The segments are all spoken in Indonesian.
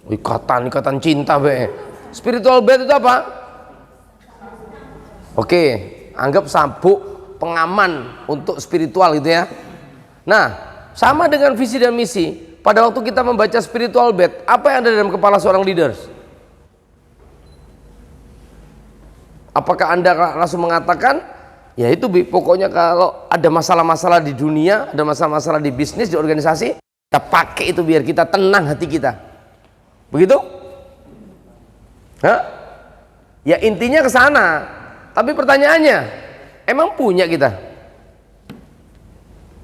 Ikatan cinta be. Spiritual bed itu apa? Oke, anggap sabuk pengaman untuk spiritual gitu ya. Nah, sama dengan visi dan misi. Pada waktu kita membaca spiritual bed, apa yang ada dalam kepala seorang leaders? Apakah Anda langsung mengatakan, ya itu pokoknya kalau ada masalah-masalah di dunia, ada masalah-masalah di bisnis, di organisasi, kita pakai itu biar kita tenang hati kita. Begitu? Hah? Ya intinya ke sana. Tapi pertanyaannya, emang punya kita?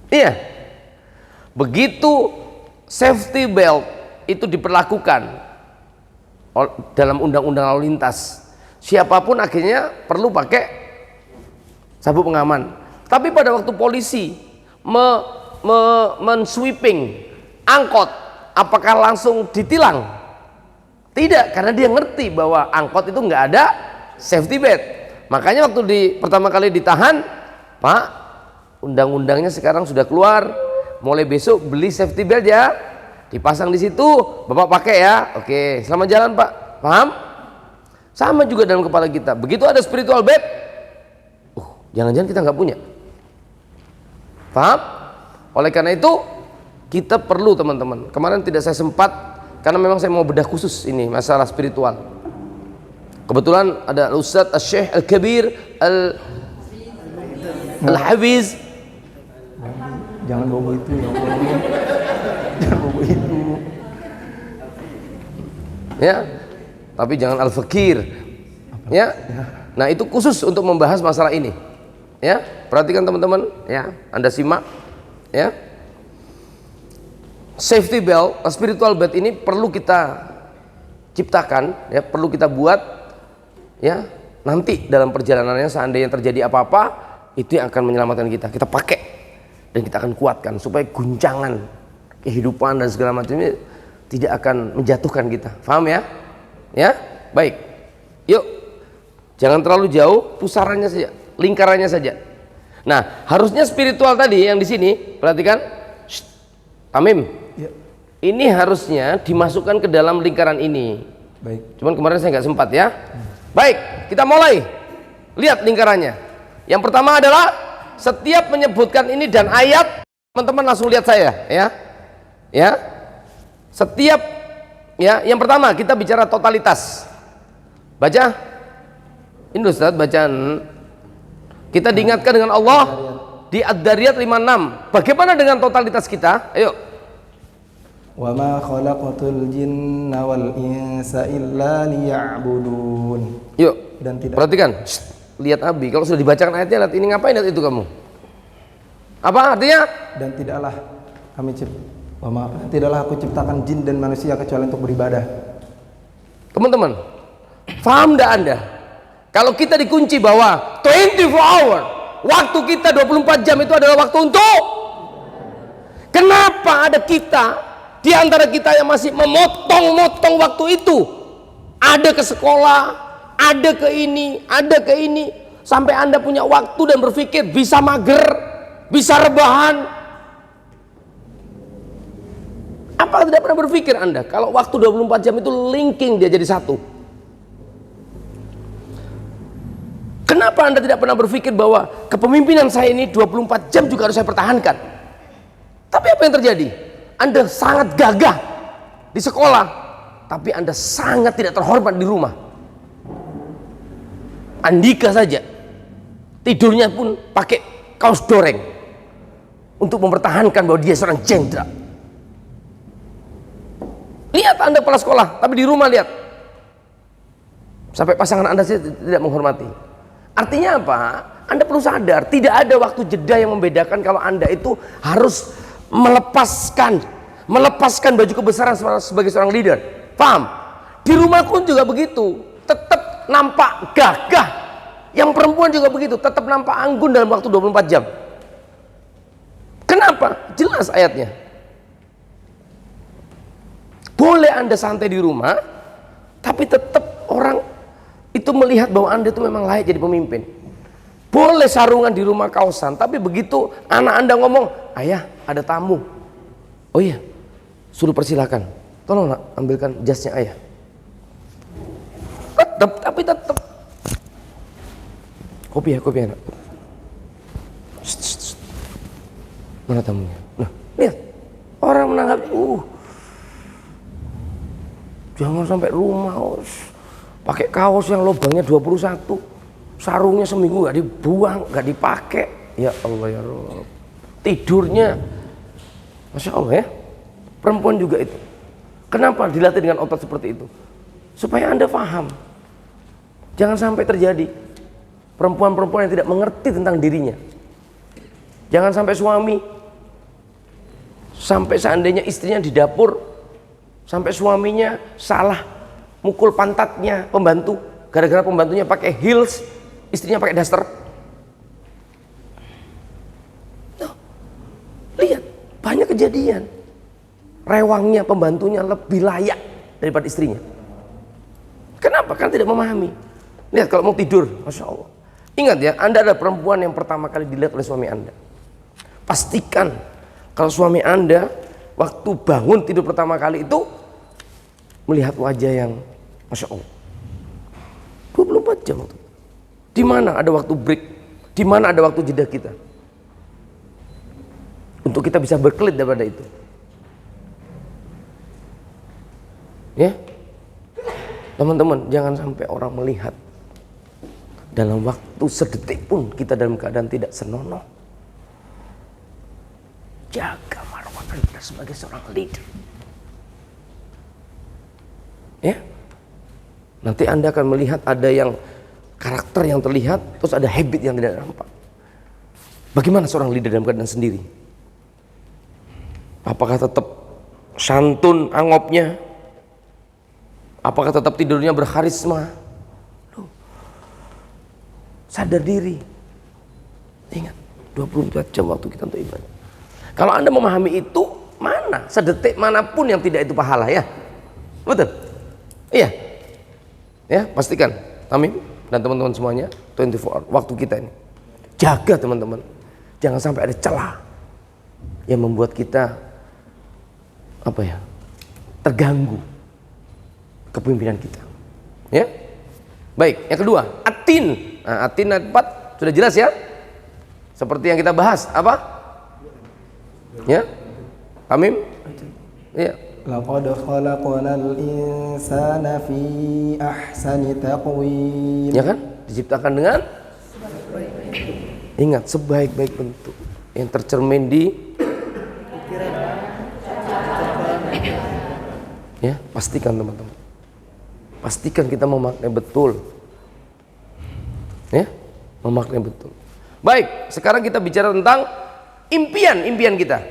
Iya. Begitu safety belt itu diperlakukan dalam undang-undang lalu lintas, siapapun akhirnya perlu pakai sabuk pengaman. Tapi pada waktu polisi men-sweeping angkot, apakah langsung ditilang? Tidak, karena dia ngerti bahwa angkot itu nggak ada safety belt. Makanya waktu pertama kali ditahan, Pak, undang-undangnya sekarang sudah keluar, mulai besok beli safety belt ya, dipasang di situ, Bapak pakai ya. Oke, selamat jalan Pak. Paham? Sama juga dalam kepala kita. Begitu ada spiritual bed, jangan-jangan kita nggak punya. Paham? Oleh karena itu kita perlu teman-teman. Kemarin tidak saya sempat karena memang saya mau bedah khusus ini masalah spiritual. Kebetulan ada Ustadz Al-Syekh Al-Kabir Al-Hafiz. Jangan bawa itu ya Allah. Jangan bawa itu. Ya, tapi jangan Al-Fakir. Ya. Nah, itu khusus untuk membahas masalah ini. Ya, perhatikan teman-teman, ya. Anda simak, ya. Safety belt, spiritual belt ini perlu kita ciptakan, ya, perlu kita buat, ya. Nanti dalam perjalanannya seandainya terjadi apa-apa, itu yang akan menyelamatkan kita. Kita pakai dan kita akan kuatkan supaya guncangan kehidupan dan segala macamnya tidak akan menjatuhkan kita. Paham ya? Ya, baik. Yuk, jangan terlalu jauh, pusarannya saja, lingkarannya saja. Nah, harusnya spiritual tadi yang di sini, perhatikan, Tamim. Ya. Ini harusnya dimasukkan ke dalam lingkaran ini. Baik. Cuman kemarin saya nggak sempat ya. Baik, kita mulai. Lihat lingkarannya. Yang pertama adalah setiap menyebutkan ini dan ayat, teman-teman langsung lihat saya, ya. Ya. Setiap, ya, yang pertama kita bicara totalitas. Baca. Ini Ustaz bacaan. Kita diingatkan dengan Allah di Ad-Dariyat 56. Bagaimana dengan totalitas kita? Ayo. Wa ma khalaqatul jinna wal insa illa liya'budun. Yuk. Dan tidak. Perhatikan. Lihat Abi, kalau sudah dibacakan ayatnya, lihat ini ngapain lihat itu kamu? Apa artinya? Dan tidaklah aku ciptakan jin dan manusia kecuali untuk beribadah. Teman-teman, paham enggak Anda? Kalau kita dikunci bahwa 24 hour, waktu kita 24 jam itu adalah waktu untuk, kenapa ada kita di antara kita yang masih memotong-motong waktu itu? Ada ke sekolah, ada ke ini, sampai Anda punya waktu dan berpikir bisa mager, bisa rebahan. Apa tidak pernah berpikir Anda kalau waktu 24 jam itu linking dia jadi satu? Kenapa Anda tidak pernah berpikir bahwa kepemimpinan saya ini 24 jam juga harus saya pertahankan? Tapi apa yang terjadi? Anda sangat gagah di sekolah, tapi Anda sangat tidak terhormat di rumah. Andika saja tidurnya pun pakai kaos doreng untuk mempertahankan bahwa dia seorang jenderal. Lihat Anda kepala sekolah, tapi di rumah lihat sampai pasangan Anda tidak menghormati. Artinya apa? Anda perlu sadar, tidak ada waktu jeda yang membedakan kalau Anda itu harus melepaskan baju kebesaran sebagai seorang leader. Paham? Di rumah pun juga begitu, tetap nampak gagah. Yang perempuan juga begitu, tetap nampak anggun dalam waktu 24 jam. Kenapa? Jelas ayatnya. Boleh Anda santai di rumah, tapi tetap orang itu melihat bahwa Anda itu memang layak jadi pemimpin. Boleh sarungan di rumah kaosan, tapi begitu anak Anda ngomong, ayah ada tamu, oh iya, suruh persilakan. tolong nak ambilkan jasnya ayah. Tetap. Kopi ya nak. Shh. Mana tamunya? Nah, lihat. Orang menanggapi, jangan sampai rumah pakai kaos yang lubangnya 21, sarungnya seminggu nggak dibuang, nggak dipakai. Ya Allah ya Rabb. Tidurnya, Masya Allah ya. Perempuan juga itu. Kenapa dilatih dengan otot seperti itu? Supaya Anda paham. Jangan sampai terjadi perempuan-perempuan yang tidak mengerti tentang dirinya. Jangan sampai suami, sampai seandainya istrinya di dapur, sampai suaminya salah mukul pantatnya pembantu, gara-gara pembantunya pakai heels, istrinya pakai daster. Lihat, banyak kejadian. Rewangnya pembantunya lebih layak daripada istrinya. Kenapa? Kan tidak memahami. Lihat kalau mau tidur, Masya Allah. Ingat ya, Anda adalah perempuan yang pertama kali dilihat oleh suami Anda. Pastikan kalau suami Anda waktu bangun tidur pertama kali itu melihat wajah yang Masya Allah 24 jam itu. Di mana ada waktu break, di mana ada waktu jeda kita untuk kita bisa berkelit daripada itu. Ya, teman-teman, jangan sampai orang melihat dalam waktu sedetik pun kita dalam keadaan tidak senonoh. Jaga marwah Anda sebagai seorang leader. Ya, nanti Anda akan melihat ada yang karakter yang terlihat, terus ada habit yang tidak nampak. Bagaimana seorang leader dalam keadaan sendiri? Apakah tetap santun angopnya? Apakah tetap tidurnya berkarisma? Sadar diri. Ingat, 24 jam waktu kita untuk ibadah. Kalau Anda memahami itu, mana sedetik manapun yang tidak itu pahala, ya. Betul? Iya. Ya, pastikan Tamim dan teman-teman semuanya 24 hour waktu kita ini. Jaga teman-teman. Jangan sampai ada celah yang membuat kita terganggu kepemimpinan kita. Ya. Baik, yang kedua, atin. Nah, atin ayat 4 sudah jelas ya. Seperti yang kita bahas, apa? Ya. Tamim? Ya. Laqad khalaqnal insana fi ahsani taqwim. Ya kan? Diciptakan dengan ingat sebaik-baik bentuk yang tercermin di ya, pastikan teman-teman. Pastikan kita memaknai betul. Ya, memaknai betul. Baik, sekarang kita bicara tentang impian kita.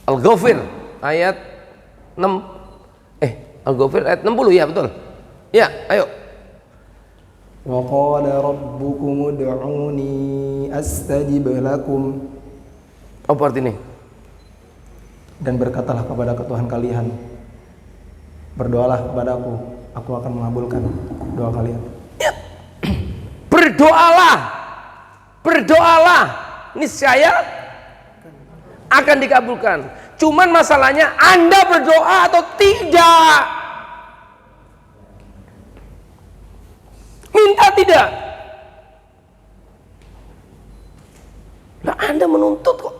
Al-Ghafir ayat 6 Al-Ghafir ayat 60 ya, betul. Ya, ayo. Wa qala rabbukum ud'uni astajib lakum. Apa artinya? Dan berkatalah kepada Tuhan kalian, berdoalah kepadaku, aku akan mengabulkan doa kalian. Ya. Berdoalah, niscaya akan dikabulkan. Cuman masalahnya Anda berdoa atau tidak. Minta tidak. Nah, Anda menuntut kok.